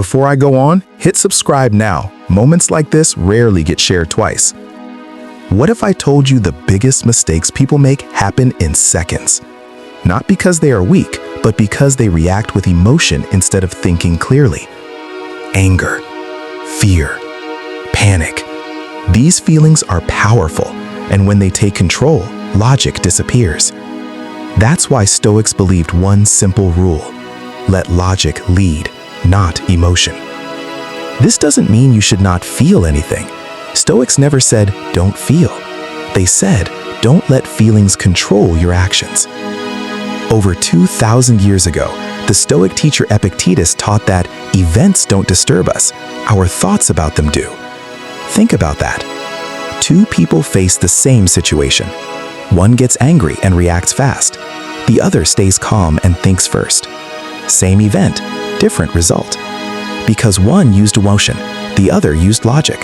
Before I go on, hit subscribe now. Moments like this rarely get shared twice. What if I told you the biggest mistakes people make happen in seconds? Not because they are weak, but because they react with emotion instead of thinking clearly. Anger, fear, panic. These feelings are powerful, and when they take control, logic disappears. That's why Stoics believed one simple rule: let logic lead, not emotion. This doesn't mean you should not feel anything. Stoics never said, don't feel. They said, don't let feelings control your actions. Over 2,000 years ago, the Stoic teacher Epictetus taught that events don't disturb us, our thoughts about them do. Think about that. Two people face the same situation. One gets angry and reacts fast. The other stays calm and thinks first. Same event, different result. Because one used emotion, the other used logic.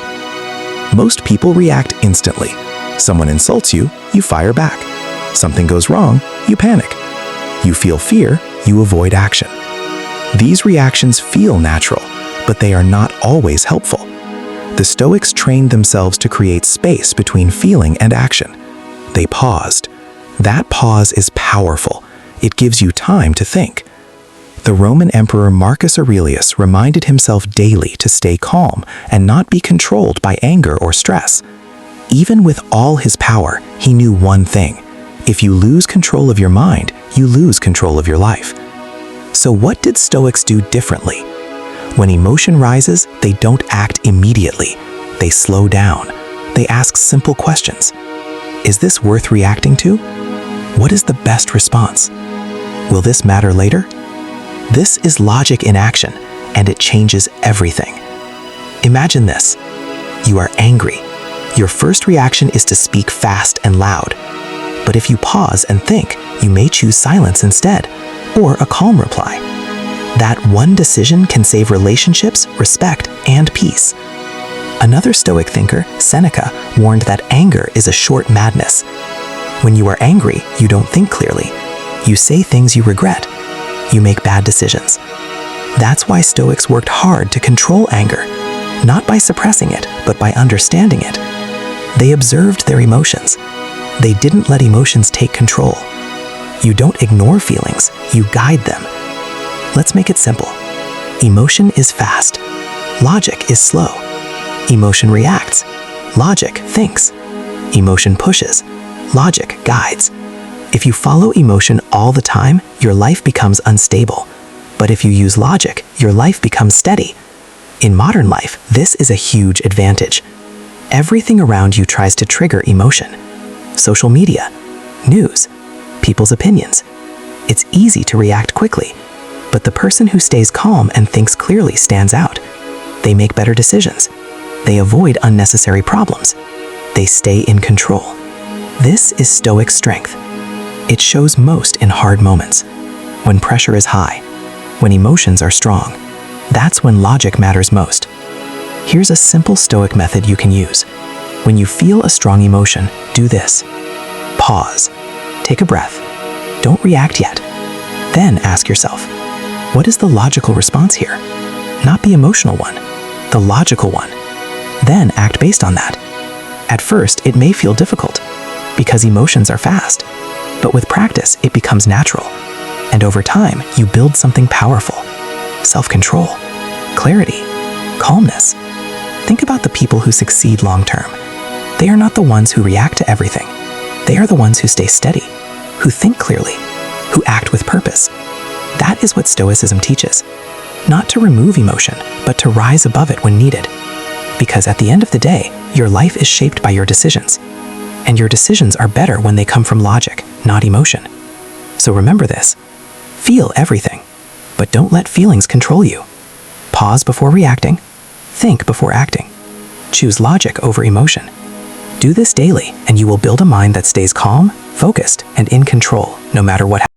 Most people react instantly. Someone insults you, you fire back. Something goes wrong, you panic. You feel fear, you avoid action. These reactions feel natural, but they are not always helpful. The Stoics trained themselves to create space between feeling and action. They paused. That pause is powerful. It gives you time to think. The Roman Emperor Marcus Aurelius reminded himself daily to stay calm and not be controlled by anger or stress. Even with all his power, he knew one thing: if you lose control of your mind, you lose control of your life. So what did Stoics do differently? When emotion rises, they don't act immediately. They slow down. They ask simple questions. Is this worth reacting to? What is the best response? Will this matter later? This is logic in action, and it changes everything. Imagine this. You are angry. Your first reaction is to speak fast and loud. But if you pause and think, you may choose silence instead, or a calm reply. That one decision can save relationships, respect, and peace. Another Stoic thinker, Seneca, warned that anger is a short madness. When you are angry, you don't think clearly. You say things you regret. You make bad decisions. That's why Stoics worked hard to control anger, not by suppressing it, but by understanding it. They observed their emotions. They didn't let emotions take control. You don't ignore feelings, you guide them. Let's make it simple. Emotion is fast. Logic is slow. Emotion reacts. Logic thinks. Emotion pushes. Logic guides. If you follow emotion all the time, your life becomes unstable. But if you use logic, your life becomes steady. In modern life, this is a huge advantage. Everything around you tries to trigger emotion. Social media, news, people's opinions. It's easy to react quickly, but the person who stays calm and thinks clearly stands out. They make better decisions. They avoid unnecessary problems. They stay in control. This is Stoic strength. It shows most in hard moments. When pressure is high, when emotions are strong, that's when logic matters most. Here's a simple Stoic method you can use. When you feel a strong emotion, do this. Pause. Take a breath. Don't react yet. Then ask yourself, what is the logical response here? Not the emotional one, the logical one. Then act based on that. At first, it may feel difficult because emotions are fast, but with practice, it becomes natural. And over time, you build something powerful: self-control, clarity, calmness. Think about the people who succeed long-term. They are not the ones who react to everything. They are the ones who stay steady, who think clearly, who act with purpose. That is what Stoicism teaches. Not to remove emotion, but to rise above it when needed. Because at the end of the day, your life is shaped by your decisions. And your decisions are better when they come from logic, not emotion. So remember this. Feel everything, but don't let feelings control you. Pause before reacting. Think before acting. Choose logic over emotion. Do this daily, and you will build a mind that stays calm, focused, and in control, no matter what happens.